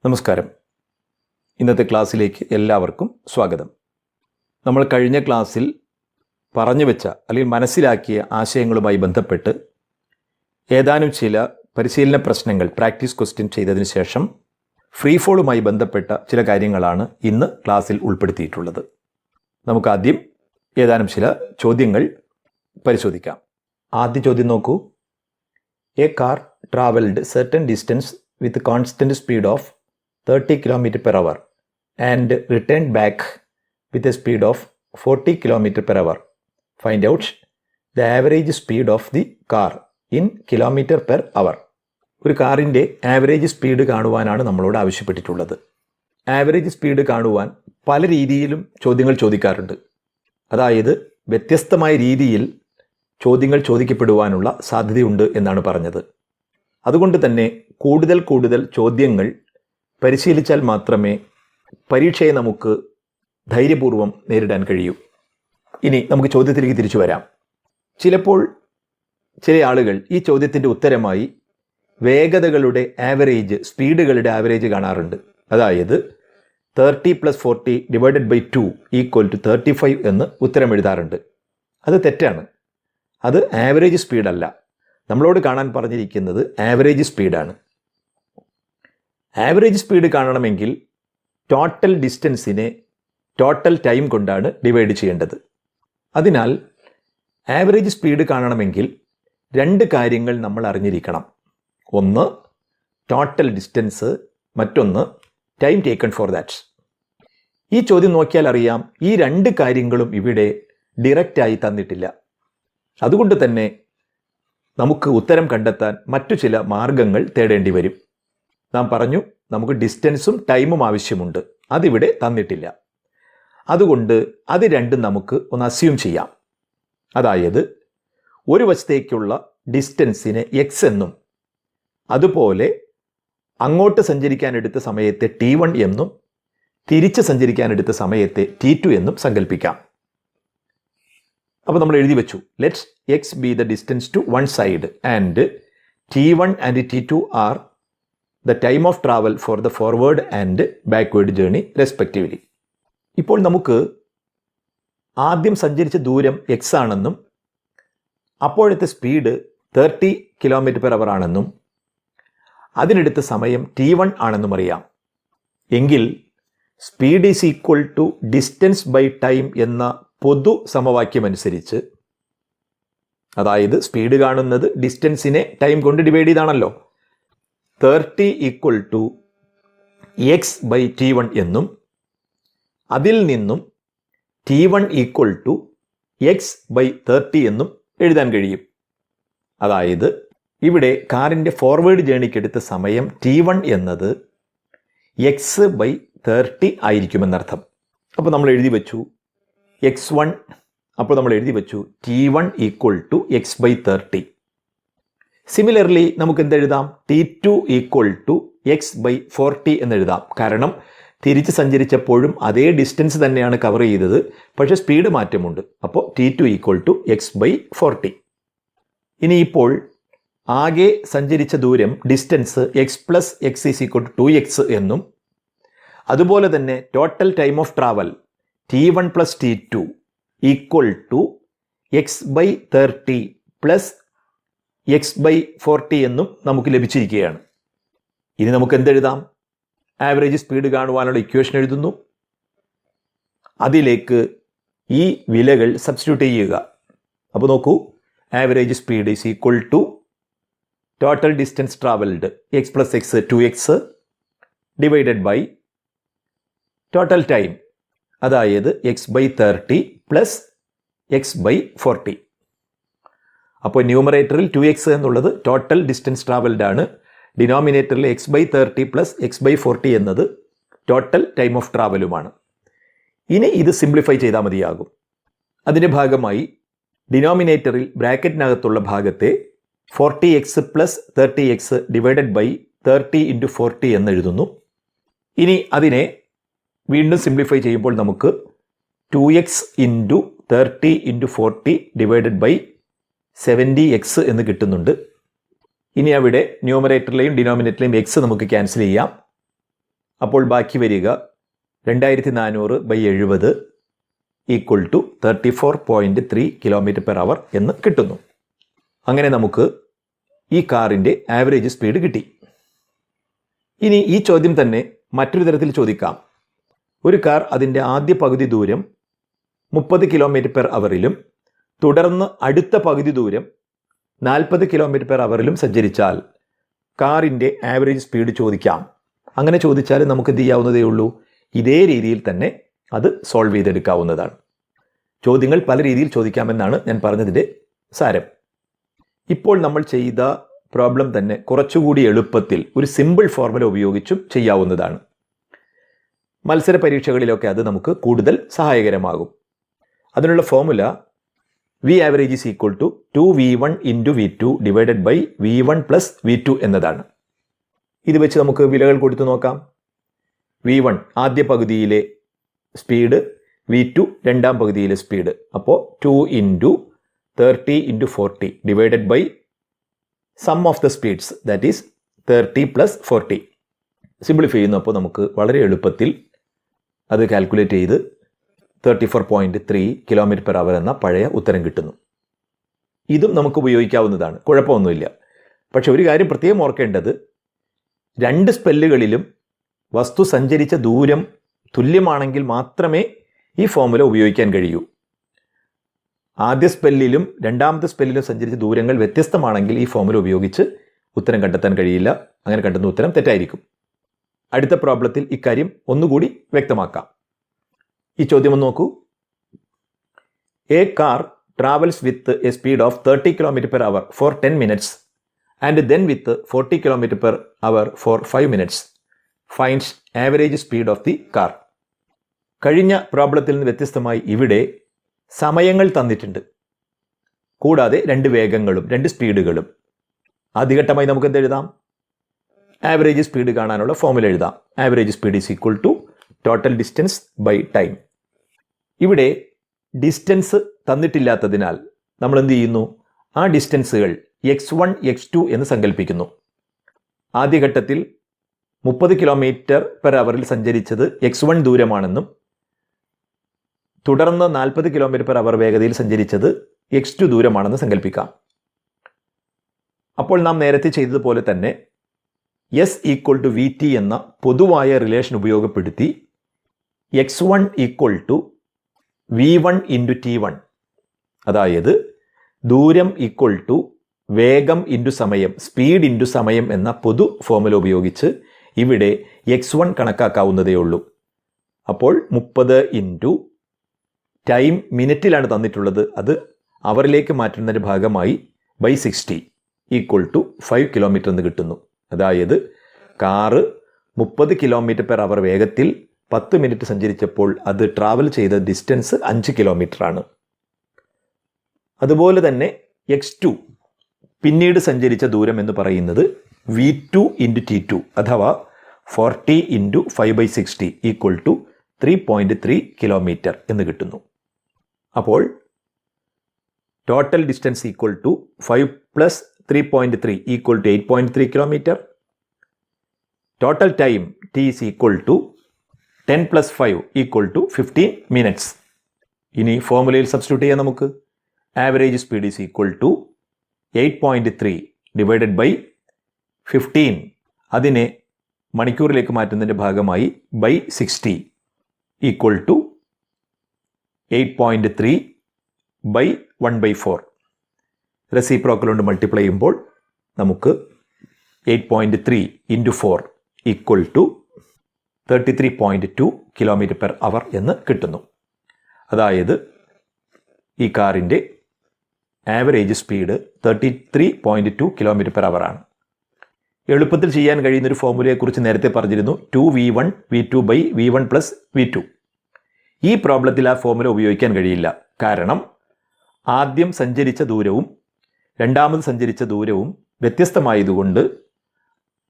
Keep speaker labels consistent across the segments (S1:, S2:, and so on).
S1: നമസ്കാരം. ഇന്നത്തെ ക്ലാസ്സിലേക്ക് എല്ലാവർക്കും സ്വാഗതം. നമ്മൾ കഴിഞ്ഞ ക്ലാസ്സിൽ പറഞ്ഞു വെച്ച അല്ലെങ്കിൽ മനസ്സിലാക്കിയ ആശയങ്ങളുമായി ബന്ധപ്പെട്ട് ഏതാനും ചില പരിശീലന പ്രശ്നങ്ങൾ പ്രാക്ടീസ് ക്വസ്റ്റ്യൻ ചെയ്തതിന് ശേഷം ഫ്രീ ഫോളുമായി ബന്ധപ്പെട്ട ചില കാര്യങ്ങളാണ് ഇന്ന് ക്ലാസ്സിൽ ഉൾപ്പെടുത്തിയിട്ടുള്ളത്. നമുക്കാദ്യം ഏതാനും ചില ചോദ്യങ്ങൾ പരിശോധിക്കാം. ആദ്യ ചോദ്യം നോക്കൂ. A car travelled certain distance with constant speed of 30 km/h and returned back with a speed of 40 km/h. Find out the average speed of the car in km/h. ഒരു കാറിൻ്റെ ആവറേജ് സ്പീഡ് കാണുവാനാണ് നമ്മളോട് ആവശ്യപ്പെട്ടിട്ടുള്ളത്. ആവറേജ് സ്പീഡ് കാണുവാൻ പല രീതിയിലും ചോദ്യങ്ങൾ ചോദിക്കാറുണ്ട്. അതായത് വ്യത്യസ്തമായ രീതിയിൽ ചോദ്യങ്ങൾ ചോദിക്കപ്പെടുവാനുള്ള സാധ്യതയുണ്ട് എന്നാണ് പറഞ്ഞത്. അതുകൊണ്ട് തന്നെ കൂടുതൽ ചോദ്യങ്ങൾ പരിശീലിച്ചാൽ മാത്രമേ പരീക്ഷയെ നമുക്ക് ധൈര്യപൂർവ്വം നേരിടാൻ കഴിയൂ. ഇനി നമുക്ക് ചോദ്യത്തിലേക്ക് തിരിച്ചു വരാം. ചിലപ്പോൾ ചില ആളുകൾ ഈ ചോദ്യത്തിൻ്റെ ഉത്തരമായി വേഗതകളുടെ ആവറേജ്, സ്പീഡുകളുടെ ആവറേജ് കാണാറുണ്ട്. അതായത് 30 + 40 / 2 = 35 എന്ന് ഉത്തരം എഴുതാറുണ്ട്. അത് തെറ്റാണ്. അത് ആവറേജ് സ്പീഡല്ല. നമ്മളോട് കാണാൻ പറഞ്ഞിരിക്കുന്നത് ആവറേജ് സ്പീഡാണ്. ആവറേജ് സ്പീഡ് കാണണമെങ്കിൽ ടോട്ടൽ ഡിസ്റ്റൻസിനെ ടോട്ടൽ ടൈം കൊണ്ടാണ് ഡിവൈഡ് ചെയ്യേണ്ടത്. അതിനാൽ ആവറേജ് സ്പീഡ് കാണണമെങ്കിൽ രണ്ട് കാര്യങ്ങൾ നമ്മൾ അറിഞ്ഞിരിക്കണം. ഒന്ന് ടോട്ടൽ ഡിസ്റ്റൻസ്, മറ്റൊന്ന് ടൈം ടേക്കൺ ഫോർ ദാറ്റ്. ഈ ചോദ്യം നോക്കിയാൽ അറിയാം, ഈ രണ്ട് കാര്യങ്ങളും ഇവിടെ ഡിറക്റ്റായി തന്നിട്ടില്ല. അതുകൊണ്ട് തന്നെ നമുക്ക് ഉത്തരം കണ്ടെത്താൻ മറ്റു ചില മാർഗങ്ങൾ തേടേണ്ടി വരും. നാം പറഞ്ഞു, നമുക്ക് ഡിസ്റ്റൻസും ടൈമും ആവശ്യമുണ്ട്. അതിവിടെ തന്നിട്ടില്ല. അതുകൊണ്ട് അത് രണ്ടും നമുക്ക് ഒന്ന് അസ്യൂം ചെയ്യാം. അതായത് ഒരു വശത്തേക്കുള്ള ഡിസ്റ്റൻസിനെ എക്സ് എന്നും അതുപോലെ അങ്ങോട്ട് സഞ്ചരിക്കാൻ എടുത്ത സമയത്തെ T1 എന്നും തിരിച്ച് സഞ്ചരിക്കാൻ എടുത്ത സമയത്തെ T2 എന്നും സങ്കല്പിക്കാം. അപ്പോൾ നമ്മൾ എഴുതി വെച്ചു, let's x be the distance to one side and T1 and T2 are the time of travel for the forward and backward journey respectively. ഇപ്പോൾ നമുക്ക് ആദ്യം സഞ്ചരിച്ച ദൂരം എക്സ് ആണെന്നും അപ്പോഴത്തെ സ്പീഡ് 30 km/h ആണെന്നും അതിനെടുത്ത സമയം T1 ആണെന്നും അറിയാം. എങ്കിൽ speed is equal to distance by time എന്ന പൊതു സമവാക്യമനുസരിച്ച്, അതായത് സ്പീഡ് കാണുന്നത് ഡിസ്റ്റൻസിനെ ടൈം കൊണ്ട് ഡിവൈഡ് ചെയ്താണല്ലോ, 30 = x/T1 എന്നും അതിൽ നിന്നും T1 = x/30 എന്നും എഴുതാൻ കഴിയും. അതായത് ഇവിടെ കാറിൻ്റെ ഫോർവേഡ് ജേണിക്ക് എടുത്ത സമയം T1 എന്നത് x/30 ആയിരിക്കുമെന്നർത്ഥം. അപ്പോൾ നമ്മൾ എഴുതി വെച്ചു x1, അപ്പോൾ നമ്മൾ എഴുതി വെച്ചു T1 = x/30. സിമിലർലി നമുക്ക് എന്തെഴുതാം? T2 = x/40 എന്നെഴുതാം. കാരണം തിരിച്ച് സഞ്ചരിച്ചപ്പോഴും അതേ ഡിസ്റ്റൻസ് തന്നെയാണ് കവർ ചെയ്തത്, പക്ഷേ സ്പീഡ് മാറ്റമുണ്ട്. അപ്പോൾ T2 = x/40. ഇനിയിപ്പോൾ ആകെ സഞ്ചരിച്ച ദൂരം ഡിസ്റ്റൻസ് x + x = 2x എന്നും അതുപോലെ തന്നെ total time of travel T1 + T2 = x/30 + x/40 എന്നും നമുക്ക് ലഭിച്ചിരിക്കുകയാണ്. ഇനി നമുക്ക് എന്തെഴുതാം? ആവറേജ് സ്പീഡ് കാണുവാനുള്ള ഇക്വേഷൻ എഴുതുന്നു. അതിലേക്ക് ഈ വിലകൾ സബ്സ്റ്റിറ്റ്യൂട്ട് ചെയ്യുക. അപ്പോൾ നോക്കൂ, average speed is equal to total distance travelled x + x 2x divided by total time, അതായത് x/30 + x/40. അപ്പോൾ ന്യൂമറേറ്ററിൽ 2x എന്നുള്ളത് ടോട്ടൽ ഡിസ്റ്റൻസ് ട്രാവൽഡ് ആണ്. ഡിനോമിനേറ്ററിൽ x/30 + x/40 എന്നത് ടോട്ടൽ ടൈം ഓഫ് ട്രാവലുമാണ്. ഇനി ഇത് സിംപ്ലിഫൈ ചെയ്താൽ മതിയാകും. അതിൻ്റെ ഭാഗമായി ഡിനോമിനേറ്ററിൽ ബ്രാക്കറ്റിനകത്തുള്ള ഭാഗത്തെ 40x + 30x ഡിവൈഡഡ് ബൈ 30 × 40 എന്നെഴുതുന്നു. ഇനി അതിനെ വീണ്ടും സിംപ്ലിഫൈ ചെയ്യുമ്പോൾ നമുക്ക് 2x × 30 × 40 ഡിവൈഡഡ് ബൈ 70x എന്ന് കിട്ടുന്നുണ്ട്. ഇനി അവിടെ ന്യൂമറേറ്ററിലെയും ഡിനോമിനേറ്ററിലെയും എക്സ് നമുക്ക് ക്യാൻസൽ ചെയ്യാം. അപ്പോൾ ബാക്കി വരിക 2400/70 ഈക്വൽ ടു 34.3 km/h എന്ന് കിട്ടുന്നു. അങ്ങനെ നമുക്ക് ഈ കാറിൻ്റെ ആവറേജ് സ്പീഡ് കിട്ടി. ഇനി ഈ ചോദ്യം തന്നെ മറ്റൊരു തരത്തിൽ ചോദിക്കാം. ഒരു കാർ അതിൻ്റെ ആദ്യ പകുതി ദൂരം 30 km/hലും തുടർന്ന് അടുത്ത പകുതി ദൂരം 40 km/hലും സഞ്ചരിച്ചാൽ കാറിൻ്റെ ആവറേജ് സ്പീഡ് ചോദിക്കാം. അങ്ങനെ ചോദിച്ചാൽ നമുക്ക് എന്ത് ചെയ്യാവുന്നതേ ഉള്ളൂ, ഇതേ രീതിയിൽ തന്നെ അത് സോൾവ് ചെയ്തെടുക്കാവുന്നതാണ്. ചോദ്യങ്ങൾ പല രീതിയിൽ ചോദിക്കാമെന്നാണ് ഞാൻ പറഞ്ഞതിൻ്റെ സാരം. ഇപ്പോൾ നമ്മൾ ചെയ്ത പ്രോബ്ലം തന്നെ കുറച്ചുകൂടി എളുപ്പത്തിൽ ഒരു സിമ്പിൾ ഫോർമുല ഉപയോഗിച്ചും ചെയ്യാവുന്നതാണ്. മത്സര പരീക്ഷകളിലൊക്കെ അത് നമുക്ക് കൂടുതൽ സഹായകരമാകും. അതിനുള്ള formula V average is equal to 2v1 × v2 divided by v1 + v2 എന്നതാണ്. ഇത് വെച്ച് നമുക്ക് വിലകൾ കൊടുത്തു നോക്കാം. v1 ആദ്യ പകുതിയിലെ സ്പീഡ്, v2 രണ്ടാം പകുതിയിലെ സ്പീഡ്. അപ്പോൾ 2 × 30 × 40 divided by sum of the speeds, that is 30 + 40. Simplify ചെയ്യുന്നപ്പോൾ നമുക്ക് വളരെ എളുപ്പത്തിൽ അത് കാൽക്കുലേറ്റ് ചെയ്ത് 34.3 km/h എന്ന പഴയ ഉത്തരം കിട്ടുന്നു. ഇതും നമുക്ക് ഉപയോഗിക്കാവുന്നതാണ്, കുഴപ്പമൊന്നുമില്ല. പക്ഷെ ഒരു കാര്യം പ്രത്യേകം ഓർക്കേണ്ടത്, രണ്ട് സ്പെല്ലുകളിലും വസ്തു സഞ്ചരിച്ച ദൂരം തുല്യമാണെങ്കിൽ മാത്രമേ ഈ ഫോർമുല ഉപയോഗിക്കാൻ കഴിയൂ. ആദ്യ സ്പെല്ലിലും രണ്ടാമത്തെ സ്പെല്ലിലും സഞ്ചരിച്ച ദൂരങ്ങൾ വ്യത്യസ്തമാണെങ്കിൽ ഈ ഫോർമുല ഉപയോഗിച്ച് ഉത്തരം കണ്ടെത്താൻ കഴിയില്ല. അങ്ങനെ കണ്ടെത്തുന്ന ഉത്തരം തെറ്റായിരിക്കും. അടുത്ത പ്രോബ്ലത്തിൽ ഇക്കാര്യം ഒന്നുകൂടി വ്യക്തമാക്കാം. ഈ ചോദ്യം ഒന്ന് നോക്കൂ. A car travels with a speed of 30 km/h for 10 minutes and then with 40 km/h for 5 minutes. Finds average speed of the car. കഴിഞ്ഞ പ്രോബ്ലത്തിൽ നിന്ന് വ്യത്യസ്തമായി ഇവിടെ സമയങ്ങൾ തന്നിട്ടുണ്ട്, കൂടാതെ രണ്ട് വേഗങ്ങളും രണ്ട് സ്പീഡുകളും. ആദ്യഘട്ടമായി നമുക്ക് എന്ത് എഴുതാം? ആവറേജ് സ്പീഡ് കാണാനുള്ള ഫോർമുല എഴുതാം. Average speed is equal to total distance by time. ഇവിടെ ഡിസ്റ്റൻസ് തന്നിട്ടില്ലാത്തതിനാൽ നമ്മൾ എന്ത് ചെയ്യുന്നു? ആ ഡിസ്റ്റൻസുകൾ x1 x2 എന്ന് സങ്കല്പിക്കുന്നു. ആദ്യഘട്ടത്തിൽ 30 km/h സഞ്ചരിച്ചത് x1 ദൂരമാണെന്നും തുടർന്ന് 40 km/h വേഗതയിൽ സഞ്ചരിച്ചത് x2 ദൂരമാണെന്ന് സങ്കല്പിക്കാം. അപ്പോൾ നാം നേരത്തെ ചെയ്തതുപോലെ തന്നെ S = vt എന്ന പൊതുവായ റിലേഷൻ ഉപയോഗപ്പെടുത്തി x1 = v1 × t1, അതായത് ദൂരം = വേഗം × സമയം, സ്പീഡ് × സമയം എന്ന പൊതു ഫോർമുല ഉപയോഗിച്ച് ഇവിടെ x1 കണക്കാക്കാവുന്നതേ ഉള്ളൂ. അപ്പോൾ 30 × ടൈം മിനിറ്റിലാണ് തന്നിട്ടുള്ളത്, അത് അവറിലേക്ക് മാറ്റുന്നതിൻ്റെ ഭാഗമായി /60 = 5 km എന്ന് കിട്ടുന്നു. അതായത് കാറ് 30 km/h വേഗത്തിൽ 10 മിനിറ്റ് സഞ്ചരിച്ചപ്പോൾ അത് ട്രാവൽ ചെയ്ത ഡിസ്റ്റൻസ് 5 km ആണ്. അതുപോലെ തന്നെ x2 പിന്നീട് സഞ്ചരിച്ച ദൂരം എന്ന് പറയുന്നത് v2 × t2 അഥവാ 40 × 5/60 = 3.3 km എന്ന് കിട്ടുന്നു. അപ്പോൾ total distance = 5 + 3.3 = 8.3 km. Total time t is equal to 10 + 5 = 15 minutes. ഇനി ഫോർമുലയിൽ സബ്സ്റ്റിറ്റ്യൂട്ട് ചെയ്യാം നമുക്ക്. Average speed is equal to 8.3 divided by 15, അതിനെ മണിക്കൂറിലേക്ക് മാറ്റുന്നതിൻ്റെ ഭാഗമായി /60 = 8.3 / 1/4. റെസിപ്രോക്കൽ കൊണ്ട് മൾട്ടിപ്ലൈ ചെയ്യുമ്പോൾ നമുക്ക് 8.3 × 4 = 33.2 km/h എന്ന് കിട്ടുന്നു. അതായത് ഈ കാറിൻ്റെ ആവറേജ് സ്പീഡ് 33.2 km/h ആണ്. എളുപ്പത്തിൽ ചെയ്യാൻ കഴിയുന്നൊരു ഫോർമുലയെക്കുറിച്ച് നേരത്തെ പറഞ്ഞിരുന്നു, 2v1 v2 / v1 + v2. ഈ പ്രോബ്ലത്തിൽ ആ ഫോർമുല ഉപയോഗിക്കാൻ കഴിയില്ല. കാരണം ആദ്യം സഞ്ചരിച്ച ദൂരവും രണ്ടാമത് സഞ്ചരിച്ച ദൂരവും വ്യത്യസ്തമായതുകൊണ്ട്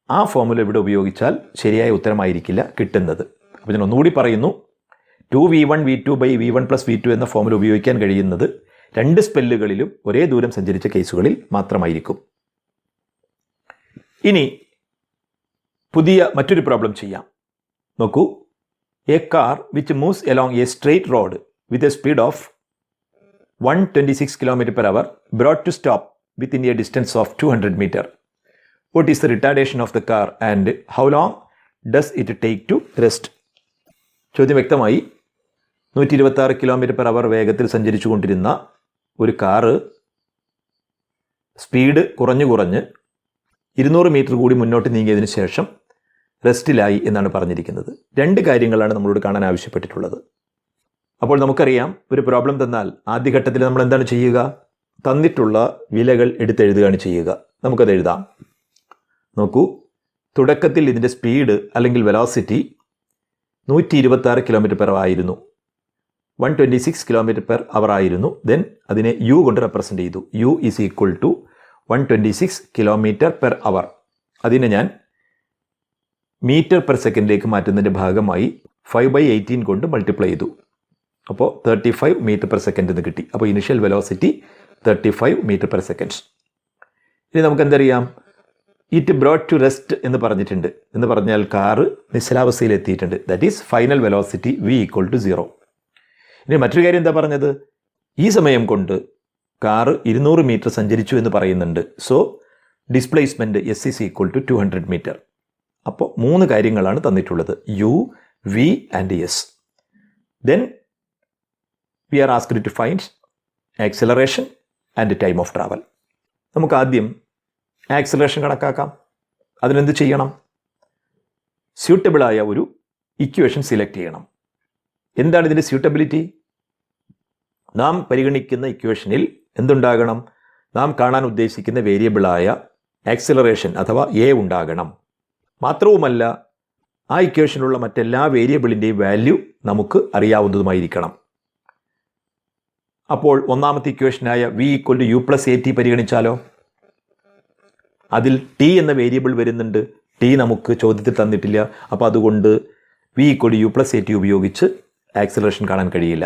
S1: ആ ഫോർമുല ഇവിടെ ഉപയോഗിച്ചാൽ ശരിയായ ഉത്തരമായിരിക്കില്ല കിട്ടുന്നത്. അപ്പോൾ ഞാൻ ഒന്നുകൂടി പറയുന്നു, 2v1 v2 / v1 + v2 എന്ന ഫോർമുല ഉപയോഗിക്കാൻ കഴിയുന്നത് രണ്ട് സ്പെല്ലുകളിലും ഒരേ ദൂരം സഞ്ചരിച്ച കേസുകളിൽ മാത്രമായിരിക്കും. ഇനി പുതിയ മറ്റൊരു പ്രോബ്ലം ചെയ്യാം. നോക്കൂ, A car which moves along A straight road with a speed of 126 km/h brought to stop within a distance of 200 meter. What is the retardation of the car and how long does it take to rest? ചോദ്യം വ്യക്തമായി. 126 km/h വേഗത്തിൽ സഞ്ചരിച്ചു കൊണ്ടിരുന്ന ഒരു car speed കുറഞ്ഞ് 200 metre കൂടി മുന്നോട്ട് നീങ്ങിയതിന് ശേഷം റെസ്റ്റിലായി എന്നാണ് പറഞ്ഞിരിക്കുന്നത്. 2 കാര്യങ്ങളാണ് നമ്മളോട് കാണാൻ ആവശ്യപ്പെട്ടിട്ടുള്ളത്. അപ്പോൾ നമുക്കറിയാം, ഒരു പ്രോബ്ലം തന്നാൽ ആദ്യഘട്ടത്തിൽ നമ്മൾ എന്താണ് ചെയ്യുക? തന്നിട്ടുള്ള വിലകൾ എടുത്തെഴുതുകയാണ് ചെയ്യുക. നമുക്കത് എഴുതാം. നോക്കൂ, തുടക്കത്തിൽ ഇതിൻ്റെ സ്പീഡ് അല്ലെങ്കിൽ വെലോസിറ്റി 126 km/h ആയിരുന്നു. 126 km/h ആയിരുന്നു. ദെൻ അതിനെ യു കൊണ്ട് റെപ്രസെൻ്റ് ചെയ്തു. U is equal to 126 km/h. അതിനെ ഞാൻ മീറ്റർ പെർ സെക്കൻഡിലേക്ക് മാറ്റുന്നതിൻ്റെ ഭാഗമായി 5/18 കൊണ്ട് മൾട്ടിപ്ലൈ ചെയ്തു. അപ്പോൾ 35 മീറ്റർ പെർ സെക്കൻഡ് എന്ന് കിട്ടി. അപ്പോൾ initial velocity 35 metre per second. ഇനി നമുക്ക് എന്തറിയാം? ഇറ്റ് ബ്രോട്ട് ടു റെസ്റ്റ് എന്ന് പറഞ്ഞിട്ടുണ്ട്. എന്ന് പറഞ്ഞാൽ കാറ് നിശ്ചലാവസ്ഥയിൽ എത്തിയിട്ടുണ്ട്. That is final velocity v equal to 0. ഇനി മറ്റൊരു കാര്യം എന്താ പറഞ്ഞത്? ഈ സമയം കൊണ്ട് കാറ് 200 മീറ്റർ സഞ്ചരിച്ചു എന്ന് പറയുന്നുണ്ട്. So displacement s is equal to 200 metre. അപ്പോൾ 3 കാര്യങ്ങളാണ് തന്നിട്ടുള്ളത്: u, v and s. Then we are asked to find acceleration and time of travel. നമുക്ക് ആദ്യം ആക്സിലറേഷൻ കണക്കാക്കാം. അതിനെന്ത് ചെയ്യണം? സ്യൂട്ടബിളായ ഒരു ഇക്വേഷൻ സെലക്ട് ചെയ്യണം. എന്താണ് ഇതിൻ്റെ സ്യൂട്ടബിലിറ്റി? നാം പരിഗണിക്കുന്ന ഇക്വേഷനിൽ എന്തുണ്ടാകണം? നാം കാണാൻ ഉദ്ദേശിക്കുന്ന വേരിയബിളായ ആക്സിലറേഷൻ അഥവാ എ ഉണ്ടാകണം. മാത്രവുമല്ല, ആ ഇക്വേഷനിലുള്ള മറ്റെല്ലാ വേരിയബിളിൻ്റെയും വാല്യൂ നമുക്ക് അറിയാവുന്നതുമായിരിക്കണം. അപ്പോൾ ഒന്നാമത്തെ ഇക്വേഷനായ v equal to u plus a t പരിഗണിച്ചാലോ? അതിൽ ടി എന്ന വേരിയബിൾ വരുന്നുണ്ട്. ടി നമുക്ക് ചോദ്യത്തിൽ തന്നിട്ടില്ല. അപ്പോൾ അതുകൊണ്ട് v equal to u plus a t ഉപയോഗിച്ച് ആക്സിലറേഷൻ കാണാൻ കഴിയില്ല.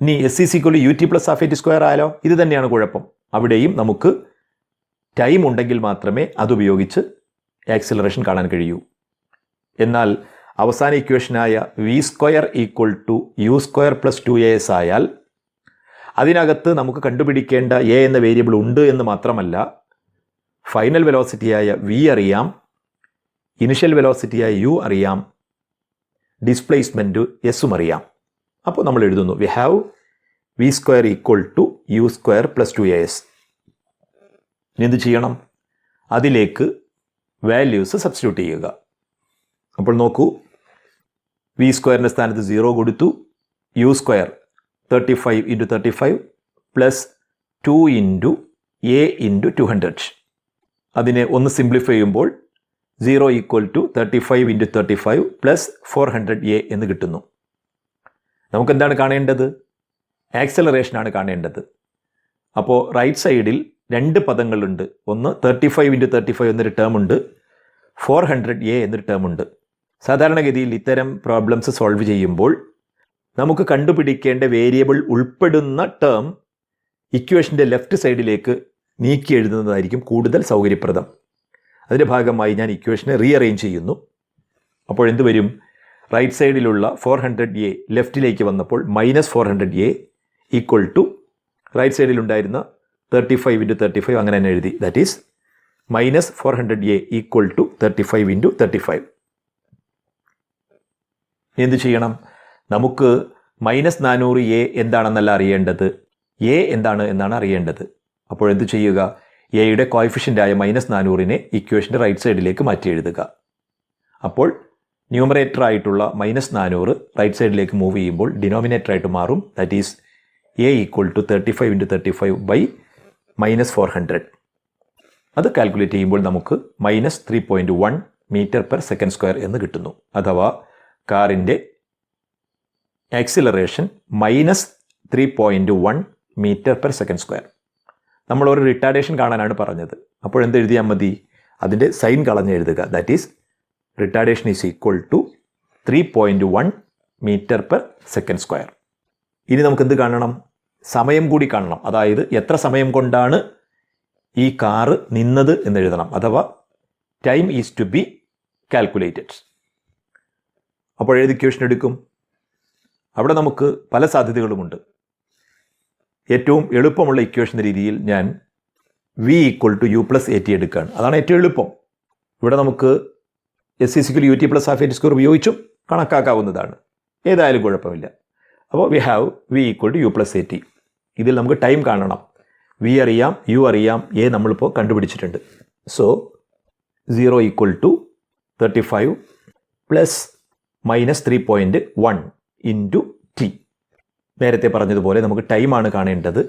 S1: ഇനി s is equal to u t plus half a t square ആയാലോ? ഇത് തന്നെയാണ് കുഴപ്പം. അവിടെയും നമുക്ക് ടൈം ഉണ്ടെങ്കിൽ മാത്രമേ അതുപയോഗിച്ച് ആക്സിലറേഷൻ കാണാൻ കഴിയൂ. എന്നാൽ അവസാന ഇക്വേഷനായ v square equal to u square plus 2as ആയാൽ അതിനകത്ത് നമുക്ക് കണ്ടുപിടിക്കേണ്ട എ എന്ന വേരിയബിൾ ഉണ്ട് എന്ന് മാത്രമല്ല, ഫൈനൽ വെലോസിറ്റിയായ v അറിയാം, ഇനിഷ്യൽ വെലോസിറ്റിയായ u അറിയാം, ഡിസ്പ്ലേസ്മെൻറ്റ് എസും അറിയാം. അപ്പോൾ നമ്മൾ എഴുതുന്നു we have v square equal to u square plus 2as. ഇനി എന്ത് ചെയ്യണം? അതിലേക്ക് വാല്യൂസ് സബ്സ്റ്റിറ്റ്യൂട്ട് ചെയ്യുക. അപ്പോൾ നോക്കൂ, v സ്ക്വയറിൻ്റെ സ്ഥാനത്ത് 0 കൊടുത്തു. U square 35 × 35 plus 2 × a × 200. അതിനെ ഒന്ന് സിംപ്ലിഫൈ ചെയ്യുമ്പോൾ 0 ഈക്വൽ ടു 35 × 35 പ്ലസ് 400a എന്ന് കിട്ടുന്നു. നമുക്കെന്താണ് കാണേണ്ടത്? ആക്സലറേഷനാണ് കാണേണ്ടത്. അപ്പോൾ റൈറ്റ് സൈഡിൽ 2 പദങ്ങളുണ്ട്. ഒന്ന് 35 × 35 എന്നൊരു ടേം ഉണ്ട്, 400a എന്നൊരു ടേം ഉണ്ട്. സാധാരണഗതിയിൽ ഇത്തരം പ്രോബ്ലംസ് സോൾവ് ചെയ്യുമ്പോൾ നമുക്ക് കണ്ടുപിടിക്കേണ്ട വേരിയബിൾ ഉൾപ്പെടുന്ന ടേം ഇക്വേഷൻ്റെ ലെഫ്റ്റ് സൈഡിലേക്ക് നീക്കി എഴുതുന്നതായിരിക്കും കൂടുതൽ സൗകര്യപ്രദം. അതിൻ്റെ ഭാഗമായി ഞാൻ ഇക്വേഷനെ റീഅറേഞ്ച് ചെയ്യുന്നു. അപ്പോൾ എന്ത് വരും? റൈറ്റ് സൈഡിലുള്ള 400a ലെഫ്റ്റിലേക്ക് വന്നപ്പോൾ -400a ഈക്വൽ ടു റൈറ്റ് സൈഡിലുണ്ടായിരുന്ന 35 × 35 അങ്ങനെ തന്നെ എഴുതി. That is -400a equal to 35 × 35. എന്ത് ചെയ്യണം? നമുക്ക് -400a എന്താണെന്നല്ല അറിയേണ്ടത്, a എന്താണ് എന്നാണ് അറിയേണ്ടത്. അപ്പോൾ എന്ത് ചെയ്യുക? എയുടെ കോയിഫിഷ്യൻ്റായ -400നെ ഇക്വേഷൻ്റെ റൈറ്റ് സൈഡിലേക്ക് മാറ്റി എഴുതുക. അപ്പോൾ ന്യൂമറേറ്റർ ആയിട്ടുള്ള -400 റൈറ്റ് സൈഡിലേക്ക് മൂവ് ചെയ്യുമ്പോൾ ഡിനോമിനേറ്റർ ആയിട്ട് മാറും. That is a equal to 35 × 35 by -400. അത് കാൽക്കുലേറ്റ് ചെയ്യുമ്പോൾ നമുക്ക് -3.1 മീറ്റർ പെർ സെക്കൻഡ് സ്ക്വയർ എന്ന് കിട്ടുന്നു. അഥവാ കാറിൻ്റെ acceleration -3.1 metre per second square. നമ്മളൊരു റിട്ടാർഡേഷൻ കാണാനാണ് പറഞ്ഞത്. അപ്പോൾ എന്ത് എഴുതിയാൽ മതി? അതിൻ്റെ സൈൻ കളഞ്ഞ് എഴുതുക. That is retardation is equal to 3.1 metre per second square. ഇനി നമുക്കെന്ത് കാണണം? സമയം കൂടി കാണണം. അതായത് എത്ര സമയം കൊണ്ടാണ് ഈ കാറ് നിന്നത് എന്നെഴുതണം. അഥവാ time is to be calculated. അപ്പോൾ ഏത് ഇക്വേഷൻ എടുക്കും? അവിടെ നമുക്ക് പല സാധ്യതകളുമുണ്ട്. ഏറ്റവും എളുപ്പമുള്ള ഇക്വേഷൻ രീതിയിൽ ഞാൻ v = u + at എടുക്കുകയാണ്. അതാണ് ഏറ്റവും എളുപ്പം. ഇവിടെ നമുക്ക് s = ut + half at² ഉപയോഗിച്ചും കണക്കാക്കാവുന്നതാണ്. ഏതായാലും കുഴപ്പമില്ല. അപ്പോൾ V have v = u + at. ഇതിൽ നമുക്ക് ടൈം കാണണം. v അറിയാം, u അറിയാം, a നമ്മളിപ്പോൾ കണ്ടുപിടിച്ചിട്ടുണ്ട്. So 0 = 35 + -3.1 × t. നേരത്തെ പറഞ്ഞതുപോലെ നമുക്ക് ടൈമാണ് കാണേണ്ടത്.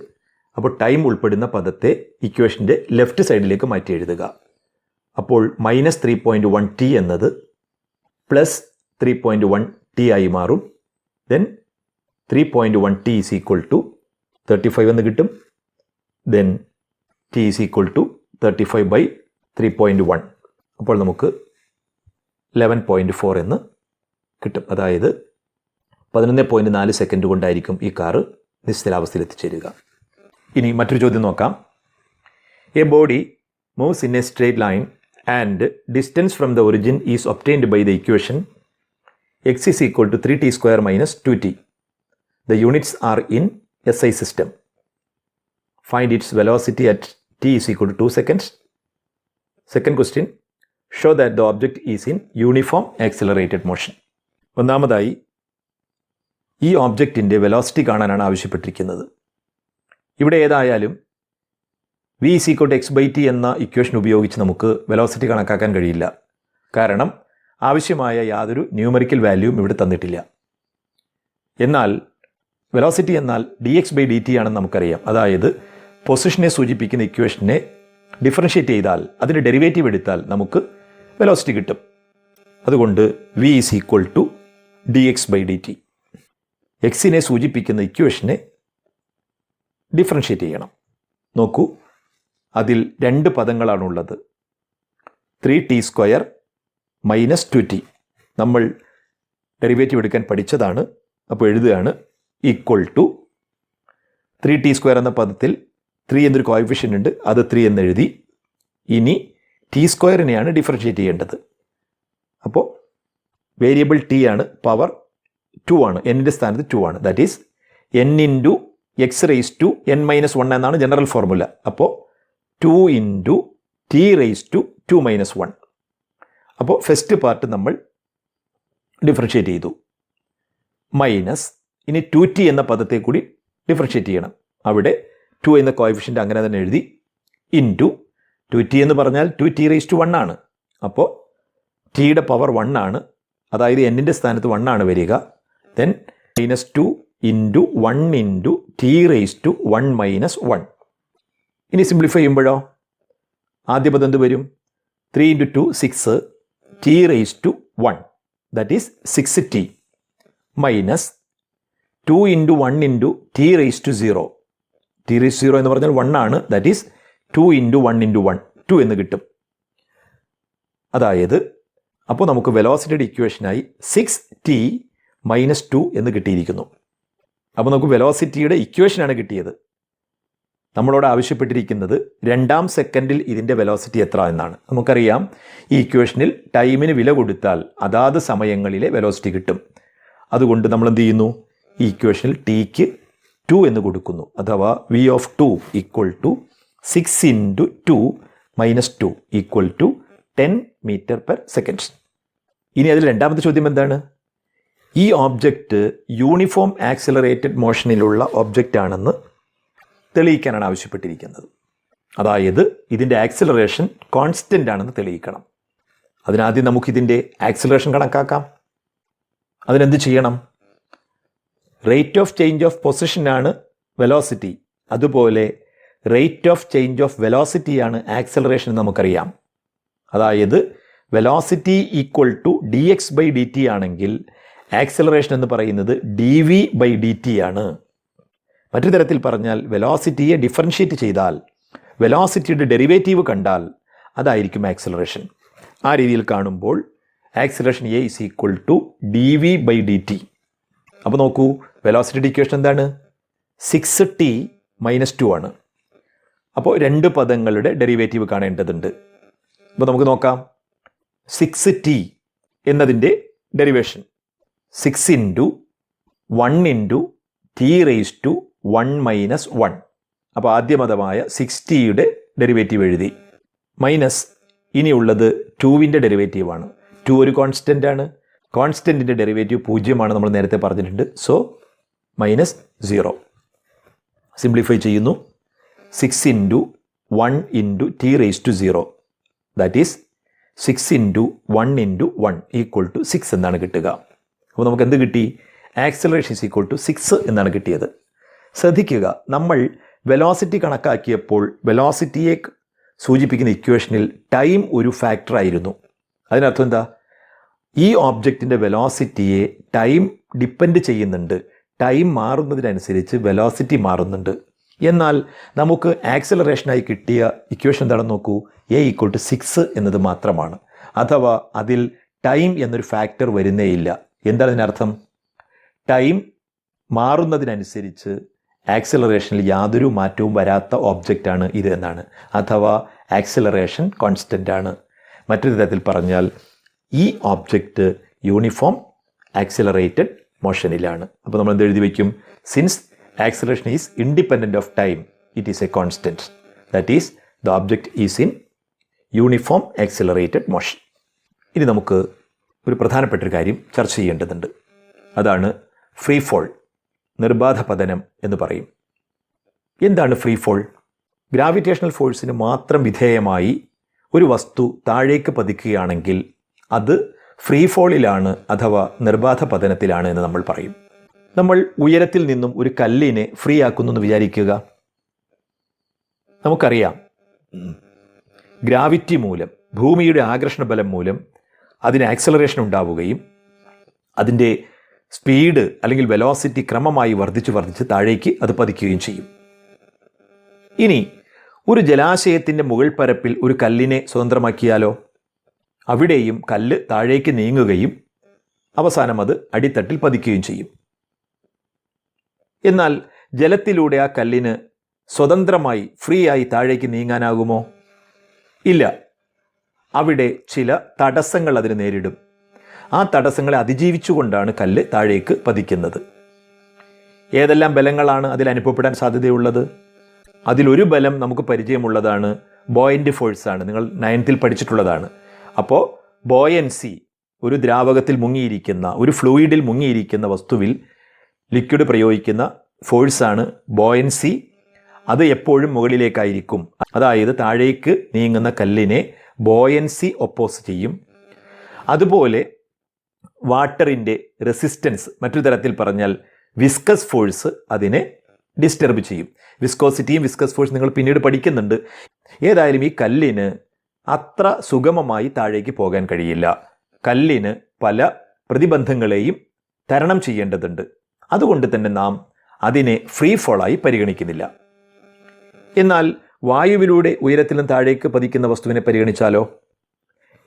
S1: അപ്പോൾ ടൈം ഉൾപ്പെടുന്ന പദത്തെ ഇക്വേഷൻ്റെ ലെഫ്റ്റ് സൈഡിലേക്ക് മാറ്റി എഴുതുക. അപ്പോൾ -3.1 t എന്നത് +3.1 t ആയി മാറും. ദെൻ 3.1 t = 35 എന്ന് കിട്ടും. Then t = 35/3.1. അപ്പോൾ നമുക്ക് 11.4 എന്ന് കിട്ടും. അതായത് 11.4 സെക്കൻഡ് കൊണ്ടായിരിക്കും ഈ കാറ് നിശ്ചലാവസ്ഥയിൽ എത്തിച്ചേരുക. ഇനി മറ്റൊരു ചോദ്യം നോക്കാം. A body moves in a straight line and distance from the origin is obtained by the equation x = 3t² - 2t. The units are in SI system. Find its velocity at t = 2 seconds. Second question, show that the object is in uniform accelerated motion. ഒന്നാമതായി ഈ ഓബ്ജക്റ്റിൻ്റെ velocity കാണാനാണ് ആവശ്യപ്പെട്ടിരിക്കുന്നത്. ഇവിടെ ഏതായാലും v = x/t എന്ന equation ഉപയോഗിച്ച് നമുക്ക് velocity കണക്കാക്കാൻ കഴിയില്ല. കാരണം ആവശ്യമായ യാതൊരു ന്യൂമറിക്കൽ വാല്യൂവും ഇവിടെ തന്നിട്ടില്ല. എന്നാൽ വെലോസിറ്റി എന്നാൽ dx/dt ആണെന്ന് നമുക്കറിയാം. അതായത് പൊസിഷനെ സൂചിപ്പിക്കുന്ന ഇക്വേഷനെ ഡിഫറൻഷ്യേറ്റ് ചെയ്താൽ, അതിൻ്റെ ഡെറിവേറ്റീവ് എടുത്താൽ നമുക്ക് വെലോസിറ്റി കിട്ടും. അതുകൊണ്ട് v = dx/dt. എക്സിനെ സൂചിപ്പിക്കുന്ന ഇക്വേഷനെ ഡിഫറൻഷ്യേറ്റ് ചെയ്യണം. നോക്കൂ, അതിൽ രണ്ട് പദങ്ങളാണുള്ളത്. 3t² - 2t. നമ്മൾ ഡെറിവേറ്റീവ് എടുക്കാൻ പഠിച്ചതാണ്. അപ്പോൾ എഴുതുകയാണ് = 3t² എന്ന പദത്തിൽ 3 എന്നൊരു കോഎഫിഷ്യൻ്റ് ഉണ്ട്, അത് 3 എന്ന് എഴുതി. ഇനി t²നെയാണ് ഡിഫറൻഷ്യേറ്റ് ചെയ്യേണ്ടത്. അപ്പോൾ വേരിയബിൾ t ആണ്, പവർ 2 ആണ്, എന്നിൻ്റെ സ്ഥാനത്ത് 2 ആണ്. ദാറ്റ് ഈസ് n × x⁻n - 1 എന്നാണ് ജനറൽ ഫോർമുല. അപ്പോൾ 2 × t⁻2 - 1. അപ്പോൾ ഫസ്റ്റ് പാർട്ട് നമ്മൾ ഡിഫറൻഷ്യേറ്റ് ചെയ്തു. മൈനസ് ഇനി 2t എന്ന പദത്തെ കൂടി ഡിഫറൻഷ്യേറ്റ് ചെയ്യണം. അവിടെ 2 എന്ന കോഎഫിഷ്യൻ്റ് അങ്ങനെ തന്നെ എഴുതി. ഇൻറ്റു 2t എന്ന് പറഞ്ഞാൽ 2t⁻1 ആണ്. അപ്പോൾ ടിയുടെ പവർ 1 ആണ്, അതായത് എന്നിൻ്റെ സ്ഥാനത്ത് 1 ആണ് വരിക. Then -2 × 1 × t⁻1 - 1. ഇനി സിംപ്ലിഫൈ ചെയ്യുമ്പോഴോ ആദ്യ പദം എന്ത് വരും? 3 × 2 6 t⁻1, that is 6t, minus 2 × 1 × t⁻0. t⁻0 എന്ന് പറഞ്ഞാൽ 1 ആണ്, ദാറ്റ് ഈസ് 2 × 1 × 1, 2 എന്ന് കിട്ടും. അതായത് അപ്പോൾ നമുക്ക് വെലോസിറ്റിയുടെ ഇക്വേഷനായി 6t - 2 എന്ന് കിട്ടിയിരിക്കുന്നു. അപ്പോൾ നമുക്ക് വെലോസിറ്റിയുടെ ഇക്വേഷനാണ് കിട്ടിയത്. നമ്മളോട് ആവശ്യപ്പെട്ടിരിക്കുന്നത് 2-ാം സെക്കൻഡിൽ ഇതിൻ്റെ വെലോസിറ്റി എത്ര എന്നാണ്. നമുക്കറിയാം ഈ ഇക്വേഷനിൽ ടൈമിന് വില കൊടുത്താൽ അതാത് സമയങ്ങളിലെ വെലോസിറ്റി കിട്ടും. അതുകൊണ്ട് നമ്മൾ എന്ത് ചെയ്യുന്നു? ഈ ഇക്വേഷനിൽ ടിക്ക് 2 എന്ന് കൊടുക്കുന്നു. അഥവാ v of 2 = 6 × 2 - 2 = 10 m/s. ഇനി അതിൽ രണ്ടാമത്തെ ചോദ്യം എന്താണ്? ഈ ഓബ്ജക്റ്റ് യൂണിഫോം ആക്സിലറേറ്റഡ് മോഷനിലുള്ള ഓബ്ജക്റ്റ് ആണെന്ന് തെളിയിക്കാനാണ് ആവശ്യപ്പെട്ടിരിക്കുന്നത്. അതായത് ഇതിൻ്റെ ആക്സിലറേഷൻ കോൺസ്റ്റൻ്റ് ആണെന്ന് തെളിയിക്കണം. അതിനാദ്യം നമുക്കിതിൻ്റെ ആക്സിലറേഷൻ കണക്കാക്കാം. അതിനെന്ത് ചെയ്യണം? റേറ്റ് ഓഫ് ചേഞ്ച് ഓഫ് പൊസിഷനാണ് വെലോസിറ്റി, അതുപോലെ റേറ്റ് ഓഫ് ചേഞ്ച് ഓഫ് വെലോസിറ്റിയാണ് ആക്സിലറേഷൻ എന്ന് നമുക്കറിയാം. അതായത് വെലോസിറ്റി = dx/dt ആണെങ്കിൽ ആക്സിലറേഷൻ എന്ന് പറയുന്നത് dv/dt ആണ്. മറ്റൊരു തരത്തിൽ പറഞ്ഞാൽ വെലോസിറ്റിയെ ഡിഫറൻഷ്യേറ്റ് ചെയ്താൽ, വെലോസിറ്റിയുടെ ഡെറിവേറ്റീവ് കണ്ടാൽ അതായിരിക്കും ആക്സിലറേഷൻ. ആ രീതിയിൽ കാണുമ്പോൾ ആക്സിലറേഷൻ a = dv/dt. അപ്പോൾ നോക്കൂ, വെലോസിറ്റിയുടെ ഇക്വേഷൻ എന്താണ്? 6t - 2 ആണ്. അപ്പോൾ രണ്ട് പദങ്ങളുടെ ഡെറിവേറ്റീവ് കാണേണ്ടതുണ്ട്. അപ്പോൾ നമുക്ക് നോക്കാം. 6t എന്നതിൻ്റെ ഡെറിവേഷൻ 6 ഇൻറ്റു 1 ഇൻറ്റു t⁻1 - 1. അപ്പോൾ ആദ്യമതമായ 60യുടെ ഡെറിവേറ്റീവ് എഴുതി, മൈനസ് ഇനിയുള്ളത് 2വിൻ്റെ ഡെറിവേറ്റീവാണ്. 2 ഒരു കോൺസ്റ്റൻ്റ് ആണ്, കോൺസ്റ്റൻറ്റിൻ്റെ ഡെറിവേറ്റീവ് 0 നമ്മൾ നേരത്തെ പറഞ്ഞിട്ടുണ്ട്. സോ -0. സിംപ്ലിഫൈ ചെയ്യുന്നു. 6 into 1 into t⁻0, that is 6 into 1 into 1 equal to 6 എന്നാണ് കിട്ടുക. അപ്പോൾ നമുക്ക് എന്ത് കിട്ടി? ആക്സിലറേഷൻ ഈസ് ഈക്വൽ ടു 6 എന്നാണ് കിട്ടിയത്. ശ്രദ്ധിക്കുക, നമ്മൾ വെലോസിറ്റി കണക്കാക്കിയപ്പോൾ വെലോസിറ്റിയെ സൂചിപ്പിക്കുന്ന ഇക്വേഷനിൽ ടൈം ഒരു ഫാക്ടറായിരുന്നു. അതിനർത്ഥം എന്താ? ഈ ഒബ്ജക്റ്റിൻ്റെ വെലോസിറ്റിയെ ടൈം ഡിപ്പെൻഡ് ചെയ്യുന്നുണ്ട്. ടൈം മാറുന്നതിനനുസരിച്ച് വെലോസിറ്റി മാറുന്നുണ്ട്. എന്നാൽ നമുക്ക് ആക്സിലറേഷനായി കിട്ടിയ ഇക്വേഷൻ എന്താണെന്ന് നോക്കൂ. a = 6 എന്നത് മാത്രമാണ്. അഥവാ അതിൽ ടൈം എന്നൊരു ഫാക്ടർ വരുന്നേയില്ല. എന്താണ് ഇതിനർത്ഥം? ടൈം മാറുന്നതിനനുസരിച്ച് ആക്സിലറേഷനിൽ യാതൊരു മാറ്റവും വരാത്ത ഒബ്ജക്റ്റാണ് ഇത് എന്നാണ്. അഥവാ ആക്സിലറേഷൻ കോൺസ്റ്റൻ്റ് ആണ്. മറ്റൊരു തരത്തിൽ പറഞ്ഞാൽ ഈ ഒബ്ജക്റ്റ് യൂണിഫോം ആക്സിലറേറ്റഡ് മോഷനിലാണ്. അപ്പോൾ നമ്മൾ എന്ത് എഴുതി വയ്ക്കും? Since acceleration is independent of time, it is A constant. That is the object is in uniform accelerated motion. ഇനി നമുക്ക് ഒരു പ്രധാനപ്പെട്ടൊരു കാര്യം ചർച്ച ചെയ്യേണ്ടതുണ്ട്. അതാണ് ഫ്രീ ഫോൾ, നിർബാധ പതനം എന്ന് പറയും. എന്താണ് ഫ്രീ ഫോൾ? ഗ്രാവിറ്റേഷണൽ ഫോഴ്സിന് മാത്രം വിധേയമായി ഒരു വസ്തു താഴേക്ക് പതിക്കുകയാണെങ്കിൽ അത് ഫ്രീ ഫോളിലാണ് അഥവാ നിർബാധ പതനത്തിലാണ് എന്ന് നമ്മൾ പറയും. നമ്മൾ ഉയരത്തിൽ നിന്നും ഒരു കല്ലിനെ ഫ്രീ ആക്കുന്നു എന്ന് വിചാരിക്കുക. നമുക്കറിയാം, ഗ്രാവിറ്റി മൂലം, ഭൂമിയുടെ ആകർഷണ ബലം മൂലം അതിന് ആക്സലറേഷൻ ഉണ്ടാവുകയും അതിൻ്റെ സ്പീഡ് അല്ലെങ്കിൽ വെലോസിറ്റി ക്രമമായി വർദ്ധിച്ച് താഴേക്ക് അത് പതിക്കുകയും ചെയ്യും. ഇനി ഒരു ജലാശയത്തിൻ്റെ മുകൾ പരപ്പിൽ ഒരു കല്ലിനെ സ്വതന്ത്രമാക്കിയാലോ? അവിടെയും കല്ല് താഴേക്ക് നീങ്ങുകയും അവസാനം അത് അടിത്തട്ടിൽ പതിക്കുകയും ചെയ്യും. എന്നാൽ ജലത്തിലൂടെ ആ കല്ലിന് സ്വതന്ത്രമായി ഫ്രീ ആയി താഴേക്ക് നീങ്ങാനാകുമോ? ഇല്ല. അവിടെ ചില തടസ്സങ്ങൾ അതിന് നേരിടും. ആ തടസ്സങ്ങളെ അതിജീവിച്ചുകൊണ്ടാണ് കല്ല് താഴേക്ക് പതിക്കുന്നത്. ഏതെല്ലാം ബലങ്ങളാണ് അതിൽ അനുഭവപ്പെടാൻ സാധ്യതയുള്ളത്? അതിലൊരു ബലം നമുക്ക് പരിചയമുള്ളതാണ്, ബോയൻ്റ് ഫോഴ്സാണ്. നിങ്ങൾ 9th പഠിച്ചിട്ടുള്ളതാണ്. അപ്പോൾ ബോയൻസി, ഒരു ദ്രാവകത്തിൽ മുങ്ങിയിരിക്കുന്ന, ഒരു ഫ്ലൂയിഡിൽ മുങ്ങിയിരിക്കുന്ന വസ്തുവിൽ ലിക്വിഡ് പ്രയോഗിക്കുന്ന ഫോഴ്സാണ് ബോയൻസി. അത് എപ്പോഴും മുകളിലേക്കായിരിക്കും. അതായത് താഴേക്ക് നീങ്ങുന്ന കല്ലിനെ ബോയൻസി ഒപ്പോസ് ചെയ്യും. അതുപോലെ വാട്ടറിൻ്റെ റെസിസ്റ്റൻസ്, മറ്റൊരു തരത്തിൽ പറഞ്ഞാൽ വിസ്കസ് ഫോഴ്സ്, അതിനെ ഡിസ്റ്റർബ് ചെയ്യും. വിസ്കോസിറ്റിയും വിസ്കസ് ഫോഴ്സ് നിങ്ങൾ പിന്നീട് പഠിക്കുന്നുണ്ട്. ഏതായാലും ഈ കല്ലിന് അത്ര സുഗമമായി താഴേക്ക് പോകാൻ കഴിയില്ല. കല്ലിന് പല പ്രതിബന്ധങ്ങളെയും തരണം ചെയ്യേണ്ടതുണ്ട്. അതുകൊണ്ട് തന്നെ നാം അതിനെ ഫ്രീ ഫോളായി പരിഗണിക്കുന്നില്ല. എന്നാൽ വായുവിലൂടെ ഉയരത്തിലും താഴേക്ക് പതിക്കുന്ന വസ്തുവിനെ പരിഗണിച്ചാലോ?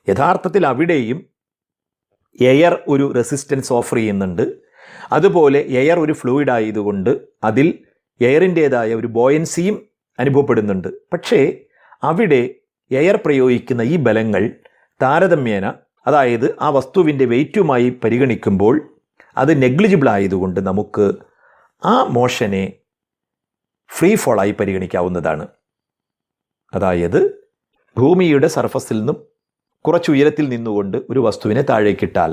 S1: യഥാർത്ഥത്തിൽ അവിടെയും എയർ ഒരു റെസിസ്റ്റൻസ് ഓഫർ ചെയ്യുന്നുണ്ട്. അതുപോലെ എയർ ഒരു ഫ്ലൂയിഡ് ആയതുകൊണ്ട് അതിൽ എയറിൻ്റേതായ ഒരു ബോയൻസിയും അനുഭവപ്പെടുന്നുണ്ട്. പക്ഷേ അവിടെ എയർ പ്രയോഗിക്കുന്ന ഈ ബലങ്ങൾ താരതമ്യേന, അതായത് ആ വസ്തുവിൻ്റെ വെയ്റ്റുമായി പരിഗണിക്കുമ്പോൾ അത് നെഗ്ലിജിബിൾ ആയതുകൊണ്ട് നമുക്ക് ആ മോഷനെ ഫ്രീ ഫോളായി പരിഗണിക്കാവുന്നതാണ്. അതായത് ഭൂമിയുടെ സർഫസിൽ നിന്നും കുറച്ച് ഉയരത്തിൽ നിന്നുകൊണ്ട് ഒരു വസ്തുവിനെ താഴേക്കിട്ടാൽ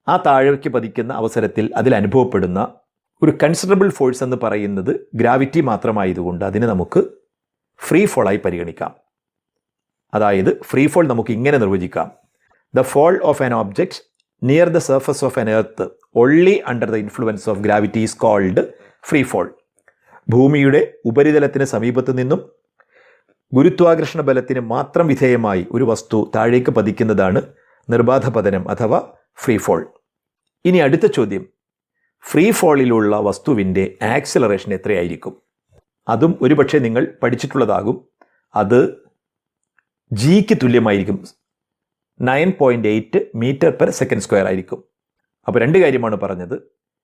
S1: ആ താഴേക്ക് പതിക്കുന്ന അവസരത്തിൽ അതിൽ അനുഭവപ്പെടുന്ന ഒരു കൺസിഡറബിൾ ഫോഴ്സ് എന്ന് പറയുന്നത് ഗ്രാവിറ്റി മാത്രമായതുകൊണ്ട് അതിനെ നമുക്ക് ഫ്രീ ഫോളായി പരിഗണിക്കാം. അതായത് ഫ്രീ ഫോൾ നമുക്ക് ഇങ്ങനെ നിർവചിക്കാം: the fall of an object near the surface of an earth only under the influence of gravity is called free fall. ഭൂമിയുടെ ഉപരിതലത്തിന് സമീപത്ത് നിന്നും ഗുരുത്വാകർഷണ ബലത്തിന് മാത്രം വിധേയമായി ഒരു വസ്തു താഴേക്ക് പതിക്കുന്നതാണ് നിർബാധ പതനം അഥവാ ഫ്രീ ഫോൾ. ഇനി അടുത്ത ചോദ്യം, ഫ്രീ ഫോളിലുള്ള വസ്തുവിൻ്റെ ആക്സിലറേഷൻ എത്രയായിരിക്കും? അതും ഒരുപക്ഷെ നിങ്ങൾ പഠിച്ചിട്ടുള്ളതാകും. അത് ജിക്ക് തുല്യമായിരിക്കും, 9.8 മീറ്റർ/സെക്കൻഡ് സ്ക്വയർ ആയിരിക്കും. അപ്പോൾ രണ്ട് കാര്യമാണ് പറഞ്ഞത്.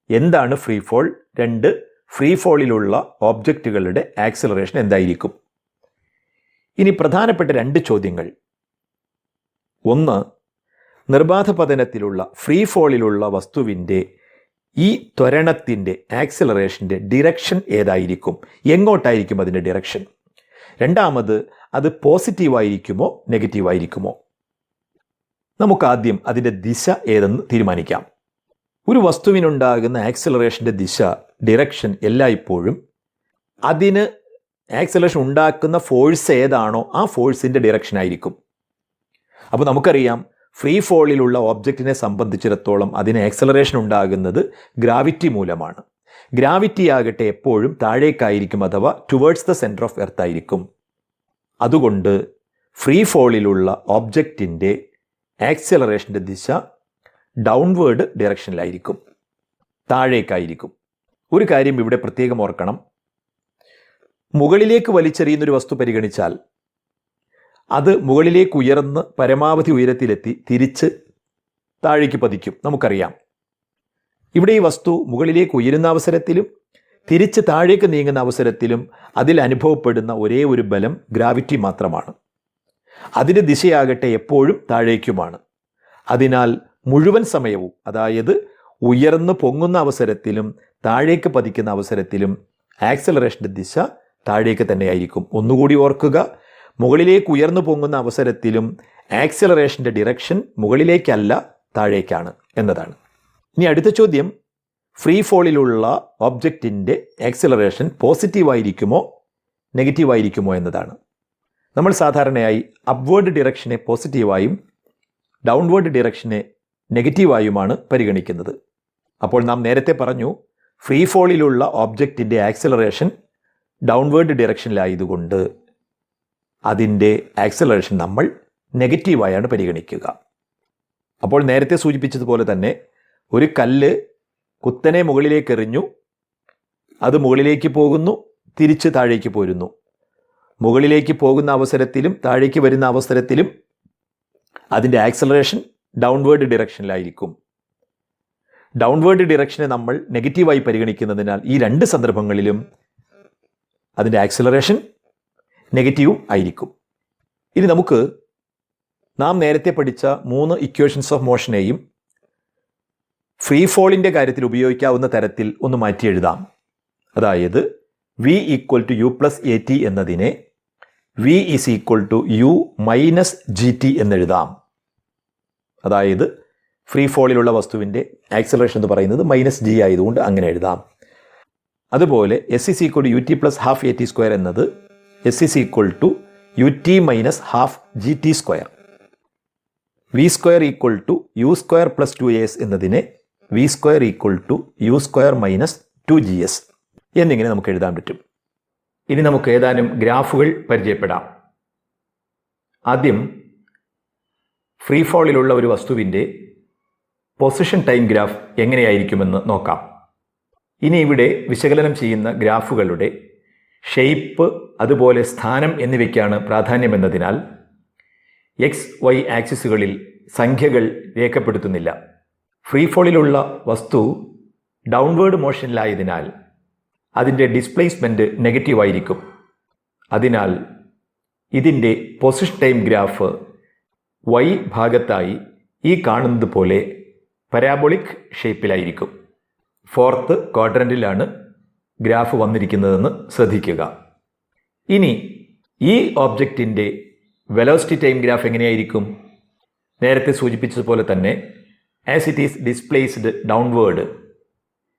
S1: എന്താണ് ഫ്രീ ഫോൾ? രണ്ട്, ഫ്രീ ഫോളിലുള്ള ഓബ്ജക്റ്റുകളുടെ ആക്സിലറേഷൻ എന്തായിരിക്കും? ഇനി പ്രധാനപ്പെട്ട രണ്ട് ചോദ്യങ്ങൾ. ഒന്ന്, നിർബാധ പതനത്തിലുള്ള ഫ്രീ ഫോളിലുള്ള വസ്തുവിൻ്റെ ഈ ത്വരണത്തിൻ്റെ ആക്സിലറേഷൻ്റെ ഡിറക്ഷൻ ഏതായിരിക്കും, എങ്ങോട്ടായിരിക്കും അതിൻ്റെ ഡിറക്ഷൻ? രണ്ടാമത്, അത് പോസിറ്റീവായിരിക്കുമോ നെഗറ്റീവായിരിക്കുമോ? നമുക്കാദ്യം അതിൻ്റെ ദിശ ഏതെന്ന് തീരുമാനിക്കാം. ഒരു വസ്തുവിനുണ്ടാകുന്ന ആക്സിലറേഷൻ്റെ ദിശ, ഡിറക്ഷൻ എല്ലായ്പ്പോഴും അതിന് ആക്സിലറേഷൻ ഉണ്ടാക്കുന്ന ഫോഴ്സ് ഏതാണോ ആ ഫോഴ്സിൻ്റെ ഡിറക്ഷൻ ആയിരിക്കും. അപ്പോൾ നമുക്കറിയാം, ഫ്രീ ഫോളിലുള്ള ഓബ്ജക്റ്റിനെ സംബന്ധിച്ചിടത്തോളം അതിന് ആക്സിലറേഷൻ ഉണ്ടാകുന്നത് ഗ്രാവിറ്റി മൂലമാണ്. ഗ്രാവിറ്റി ആകട്ടെ എപ്പോഴും താഴേക്കായിരിക്കും, അഥവാ towards the centre of earth ആയിരിക്കും. അതുകൊണ്ട് ഫ്രീ ഫോളിലുള്ള ഓബ്ജക്റ്റിൻ്റെ ആക്സിലറേഷൻ്റെ ദിശ ഡൗൺവേർഡ് ഡിറക്ഷനിലായിരിക്കും, താഴേക്കായിരിക്കും. ഒരു കാര്യം ഇവിടെ പ്രത്യേകം ഓർക്കണം, മുകളിലേക്ക് വലിച്ചെറിയുന്നൊരു വസ്തു പരിഗണിച്ചാൽ അത് മുകളിലേക്ക് ഉയർന്ന് പരമാവധി ഉയരത്തിലെത്തി തിരിച്ച് താഴേക്ക് പതിക്കും, നമുക്കറിയാം. ഇവിടെ ഈ വസ്തു മുകളിലേക്ക് ഉയരുന്ന അവസരത്തിലും തിരിച്ച് താഴേക്ക് നീങ്ങുന്ന അവസരത്തിലും അതിൽ അനുഭവപ്പെടുന്ന ഒരേ ഒരു ബലം ഗ്രാവിറ്റി മാത്രമാണ്. അതിൻ്റെ ദിശയാകട്ടെ എപ്പോഴും താഴേക്കുമാണ്. അതിനാൽ മുഴുവൻ സമയവും, അതായത് ഉയർന്ന് പൊങ്ങുന്ന അവസരത്തിലും താഴേക്ക് പതിക്കുന്ന അവസരത്തിലും ആക്സിലറേഷൻ്റെ ദിശ താഴേക്ക് തന്നെയായിരിക്കും. ഒന്നുകൂടി ഓർക്കുക, മുകളിലേക്ക് ഉയർന്നു പൊങ്ങുന്ന അവസരത്തിലും ആക്സിലറേഷൻ്റെ ഡിറക്ഷൻ മുകളിലേക്കല്ല താഴേക്കാണ് എന്നതാണ്. ഇനി അടുത്ത ചോദ്യം, ഫ്രീ ഫോളിലുള്ള ഓബ്ജക്റ്റിൻ്റെ ആക്സിലറേഷൻ പോസിറ്റീവായിരിക്കുമോ നെഗറ്റീവായിരിക്കുമോ എന്നതാണ്. നമ്മൾ സാധാരണയായി അപ്വേർഡ് ഡിറക്ഷനെ പോസിറ്റീവായും ഡൗൺവേർഡ് ഡിറക്ഷനെ നെഗറ്റീവായുമാണ് പരിഗണിക്കുന്നത്. അപ്പോൾ നാം നേരത്തെ പറഞ്ഞു, ഫ്രീ ഫോളിലുള്ള ഓബ്ജക്റ്റിൻ്റെ ആക്സിലറേഷൻ ഡൗൺവേർഡ് ഡിറക്ഷനിലായതുകൊണ്ട് അതിൻ്റെ ആക്സിലറേഷൻ നമ്മൾ നെഗറ്റീവായാണ് പരിഗണിക്കുക. അപ്പോൾ നേരത്തെ സൂചിപ്പിച്ചതുപോലെ തന്നെ ഒരു കല്ല് കുത്തനെ മുകളിലേക്ക് എറിഞ്ഞു, അത് മുകളിലേക്ക് പോകുന്നു, തിരിച്ച് താഴേക്ക് പോരുന്നു. മുകളിലേക്ക് പോകുന്ന അവസരത്തിലും താഴേക്ക് വരുന്ന അവസരത്തിലും അതിൻ്റെ ആക്സിലറേഷൻ ഡൗൺവേർഡ് ഡിറക്ഷനിലായിരിക്കും. ഡൗൺവേർഡ് ഡിറക്ഷനെ നമ്മൾ നെഗറ്റീവായി പരിഗണിക്കുന്നതിനാൽ ഈ രണ്ട് സന്ദർഭങ്ങളിലും അതിൻ്റെ ആക്സിലറേഷൻ നെഗറ്റീവും ആയിരിക്കും. ഇനി നമുക്ക് നാം നേരത്തെ പഠിച്ച 3 ഇക്വേഷൻസ് ഓഫ് മോഷനെയും ഫ്രീ ഫോളിൻ്റെ കാര്യത്തിൽ ഉപയോഗിക്കാവുന്ന തരത്തിൽ ഒന്ന് മാറ്റി എഴുതാം. അതായത് v = u+at എന്നതിനെ v = u - gt എന്നെഴുതാം. അതായത് ഫ്രീ ഫോളിലുള്ള വസ്തുവിൻ്റെ ആക്സിലറേഷൻ എന്ന് പറയുന്നത് -g ആയതുകൊണ്ട് അങ്ങനെ എഴുതാം. അതുപോലെ s = ut + ½ at² എന്നത് s = ut - ½ gt². v² = u² + 2as എന്നതിനെ v² = u² - 2gs എന്നിങ്ങനെ നമുക്ക് എഴുതാൻ പറ്റും. ഇനി നമുക്ക് ഏതാനും ഗ്രാഫുകൾ പരിചയപ്പെടാം. ആദ്യം ഫ്രീ ഫോളിലുള്ള ഒരു വസ്തുവിൻ്റെ പൊസിഷൻ ടൈം ഗ്രാഫ് എങ്ങനെയായിരിക്കുമെന്ന് നോക്കാം. ഇനി ഇവിടെ വിശകലനം ചെയ്യുന്ന ഗ്രാഫുകളുടെ ഷെയ്പ്പ്, അതുപോലെ സ്ഥാനം എന്നിവയ്ക്കാണ് പ്രാധാന്യമെന്നതിനാൽ XY ആക്സിസുകളിൽ സംഖ്യകൾ രേഖപ്പെടുത്തുന്നില്ല. ഫ്രീ ഫോളിലുള്ള വസ്തു ഡൗൺവേർഡ് മോഷനിലായതിനാൽ അതിൻ്റെ ഡിസ്പ്ലേസ്മെൻറ്റ് നെഗറ്റീവായിരിക്കും. അതിനാൽ ഇതിൻ്റെ പൊസിഷൻ ടൈം ഗ്രാഫ് Y ഭാഗത്തായി ഈ കാണുന്നത് പോലെ പരാബോളിക് ഷേപ്പിലായിരിക്കും. 4th ക്വാഡ്രൻറ്റിലാണ് ഗ്രാഫ് വന്നിരിക്കുന്നതെന്ന് ശ്രദ്ധിക്കുക. ഇനി ഈ ഓബ്ജക്റ്റിൻ്റെ വെലോസിറ്റി ടൈം ഗ്രാഫ് എങ്ങനെയായിരിക്കും? നേരത്തെ സൂചിപ്പിച്ചതുപോലെ തന്നെ as it is displaced downward,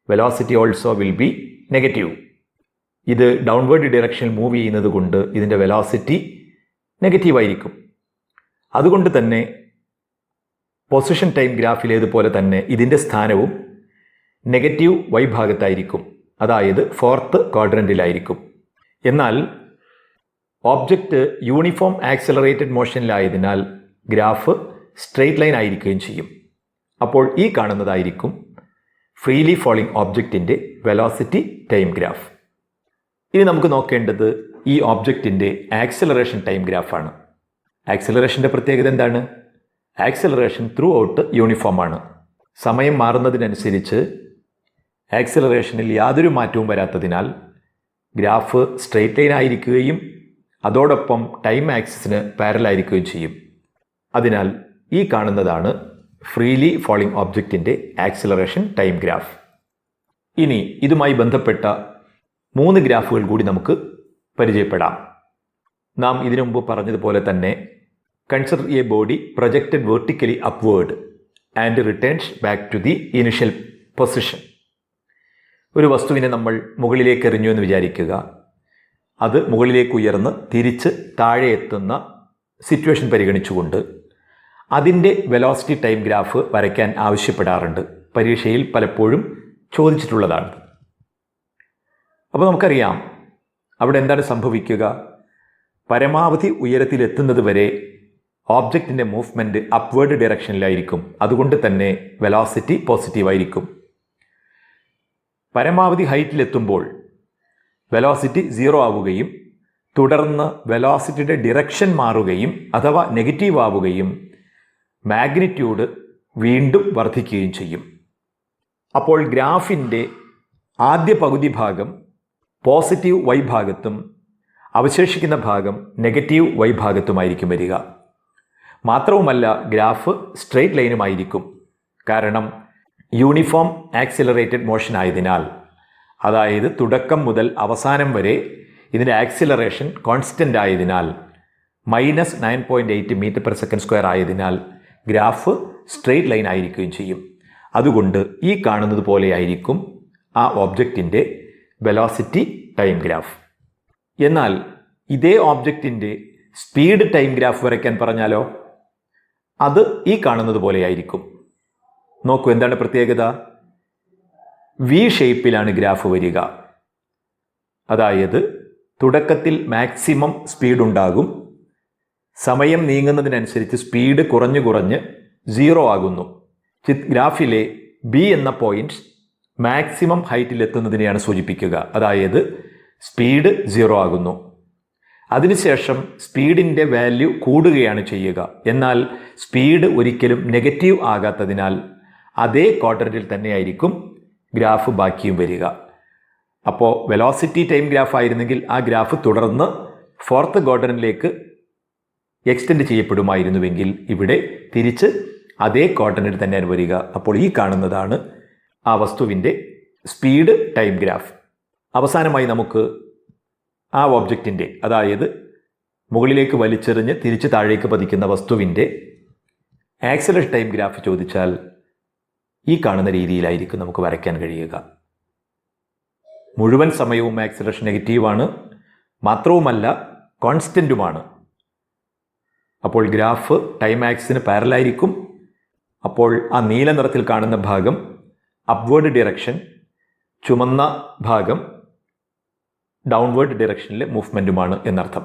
S1: velocity also will be negative. ഇത് ഡൗൺവേർഡ് ഡിറക്ഷനിൽ മൂവ് ചെയ്യുന്നത് കൊണ്ട് ഇതിൻ്റെ വെലോസിറ്റി നെഗറ്റീവായിരിക്കും. അതുകൊണ്ട് തന്നെ പൊസിഷൻ ടൈം ഗ്രാഫിലേതുപോലെ തന്നെ ഇതിൻ്റെ സ്ഥാനവും നെഗറ്റീവ് Y ഭാഗത്തായിരിക്കും, അതായത് 4th ക്വാഡ്രൻറ്റിലായിരിക്കും. എന്നാൽ ഓബ്ജക്റ്റ് യൂണിഫോം ആക്സിലറേറ്റഡ് മോഷനിലായതിനാൽ ഗ്രാഫ് സ്ട്രെയിറ്റ് ലൈൻ ആയിരിക്കുകയും ചെയ്യും. അപ്പോൾ ഈ കാണുന്നതായിരിക്കും ഫ്രീലി ഫോളിംഗ് ഓബ്ജക്റ്റിൻ്റെ വെലോസിറ്റി ടൈം ഗ്രാഫ്. ഇനി നമുക്ക് നോക്കേണ്ടത് ഈ ഓബ്ജക്റ്റിൻ്റെ ആക്സിലറേഷൻ ടൈം ഗ്രാഫാണ്. ആക്സിലറേഷൻ്റെ പ്രത്യേകത എന്താണ്? ആക്സിലറേഷൻ ത്രൂ ഔട്ട് യൂണിഫോമാണ്. സമയം മാറുന്നതിനനുസരിച്ച് ആക്സിലറേഷനിൽ യാതൊരു മാറ്റവും വരാത്തതിനാൽ ഗ്രാഫ് സ്ട്രെയിറ്റ് ലൈൻ ആയിരിക്കുകയും അതോടൊപ്പം ടൈം ആക്സിസിന് പാരലായിരിക്കുകയും ചെയ്യും. അതിനാൽ ഈ കാണുന്നതാണ് ഫ്രീലി ഫോളിംഗ് ഓബ്ജക്റ്റിൻ്റെ ആക്സിലറേഷൻ ടൈം ഗ്രാഫ്. ഇനി ഇതുമായി ബന്ധപ്പെട്ട 3 ഗ്രാഫുകൾ കൂടി നമുക്ക് പരിചയപ്പെടാം. നാം ഇതിനു മുമ്പ് പറഞ്ഞതുപോലെ തന്നെ consider a body projected vertically upward and returns back to the initial position. ഒരു വസ്തുവിനെ നമ്മൾ മുകളിലേക്ക് എറിഞ്ഞു എന്ന് വിചാരിക്കുക. അത് മുകളിലേക്ക് ഉയർന്ന് തിരിച്ച് താഴെ എത്തുന്ന സിറ്റുവേഷൻ പരിഗണിച്ചുകൊണ്ട് അതിൻ്റെ വെലോസിറ്റി ടൈം ഗ്രാഫ് വരയ്ക്കാൻ ആവശ്യപ്പെടാറുണ്ട്. പരീക്ഷയിൽ പലപ്പോഴും ചോദിച്ചിട്ടുള്ളതാണ്. അപ്പോൾ നമുക്കറിയാം അവിടെ എന്താണ് സംഭവിക്കുക. പരമാവധി ഉയരത്തിലെത്തുന്നത് വരെ ഓബ്ജക്റ്റിൻ്റെ മൂവ്മെൻറ്റ് അപ്വേർഡ് ഡയറക്ഷനിലായിരിക്കും. അതുകൊണ്ട് തന്നെ വെലോസിറ്റി പോസിറ്റീവായിരിക്കും. പരമാവധി ഹൈറ്റിലെത്തുമ്പോൾ വെലോസിറ്റി 0 ആവുകയും തുടർന്ന് വെലോസിറ്റിയുടെ ഡിറക്ഷൻ മാറുകയും അഥവാ നെഗറ്റീവ് ആവുകയും മാഗ്നിറ്റ്യൂഡ് വീണ്ടും വർദ്ധിക്കുകയും ചെയ്യും. അപ്പോൾ ഗ്രാഫിൻ്റെ ആദ്യ പകുതി ഭാഗം പോസിറ്റീവ് വൈ ഭാഗത്തും അവശേഷിക്കുന്ന ഭാഗം നെഗറ്റീവ് വൈ ഭാഗത്തുമായിരിക്കും വരിക. മാത്രവുമല്ല ഗ്രാഫ് സ്ട്രെയിറ്റ് ലൈനുമായിരിക്കും. കാരണം യൂണിഫോം ആക്സിലറേറ്റഡ് മോഷൻ ആയതിനാൽ, അതായത് തുടക്കം മുതൽ അവസാനം വരെ ഇതിൻ്റെ ആക്സിലറേഷൻ കോൺസ്റ്റൻ്റ് ആയതിനാൽ -9.8 m/s² ആയതിനാൽ ഗ്രാഫ് സ്ട്രെയിറ്റ് ലൈൻ ആയിരിക്കുകയും ചെയ്യും. അതുകൊണ്ട് ഈ കാണുന്നത് പോലെയായിരിക്കും ആ ഓബ്ജക്റ്റിൻ്റെ വെലോസിറ്റി ടൈം ഗ്രാഫ്. എന്നാൽ ഇതേ ഓബ്ജക്റ്റിൻ്റെ സ്പീഡ് ടൈം ഗ്രാഫ് വരയ്ക്കാൻ പറഞ്ഞാലോ, അത് ഈ കാണുന്നത് പോലെയായിരിക്കും. നോക്കൂ, എന്താണ് പ്രത്യേകത? വി ഷേപ്പിലാണ് ഗ്രാഫ് വരിക. അതായത് തുടക്കത്തിൽ മാക്സിമം സ്പീഡ് ഉണ്ടാകും. സമയം നീങ്ങുന്നതിനനുസരിച്ച് സ്പീഡ് കുറഞ്ഞ് 0 ആകുന്നു. ഗ്രാഫിലെ ബി എന്ന പോയിന്റ് മാക്സിമം ഹൈറ്റിലെത്തുന്നതിനെയാണ് സൂചിപ്പിക്കുക. അതായത് സ്പീഡ് 0 ആകുന്നു. അതിനുശേഷം സ്പീഡിൻ്റെ വാല്യൂ കൂടുകയാണ് ചെയ്യുക. എന്നാൽ സ്പീഡ് ഒരിക്കലും നെഗറ്റീവ് ആകാത്തതിനാൽ അതേ ക്വാഡ്രന്റിൽ തന്നെയായിരിക്കും ഗ്രാഫ് ബാക്കിയും വരിക. അപ്പോൾ വെലോസിറ്റി ടൈം ഗ്രാഫ് ആയിരുന്നെങ്കിൽ ആ ഗ്രാഫ് തുടർന്ന് 4th ക്വാഡ്രന്റിലേക്ക് എക്സ്റ്റെൻഡ് ചെയ്യപ്പെടുമായിരുന്നുവെങ്കിൽ ഇവിടെ തിരിച്ച് അതേ ക്വാഡ്രന്റിൽ തന്നെയാണ് വരിക. അപ്പോൾ ഈ കാണുന്നതാണ് ആ വസ്തുവിൻ്റെ സ്പീഡ് ടൈം ഗ്രാഫ്. അവസാനമായി നമുക്ക് ആ ഓബ്ജക്റ്റിൻ്റെ, അതായത് മുകളിലേക്ക് വലിച്ചെറിഞ്ഞ് തിരിച്ച് താഴേക്ക് പതിക്കുന്ന വസ്തുവിൻ്റെ ആക്സിലറേഷൻ ടൈം ഗ്രാഫ് ചോദിച്ചാൽ ഈ കാണുന്ന രീതിയിലായിരിക്കും നമുക്ക് വരയ്ക്കാൻ കഴിയുക. മുഴുവൻ സമയവും ആക്സിലറേഷൻ നെഗറ്റീവാണ്, മാത്രവുമല്ല കോൺസ്റ്റൻറ്റുമാണ്. അപ്പോൾ ഗ്രാഫ് ടൈം ആക്സിന് പാരലായിരിക്കും. അപ്പോൾ ആ നീല നിറത്തിൽ കാണുന്ന ഭാഗം അപ്വേർഡ് ഡിറക്ഷൻ, ചുമന്ന ഭാഗം ഡൗൺവേർഡ് ഡിറക്ഷനിലെ മൂവ്മെൻറ്റുമാണ് എന്നർത്ഥം.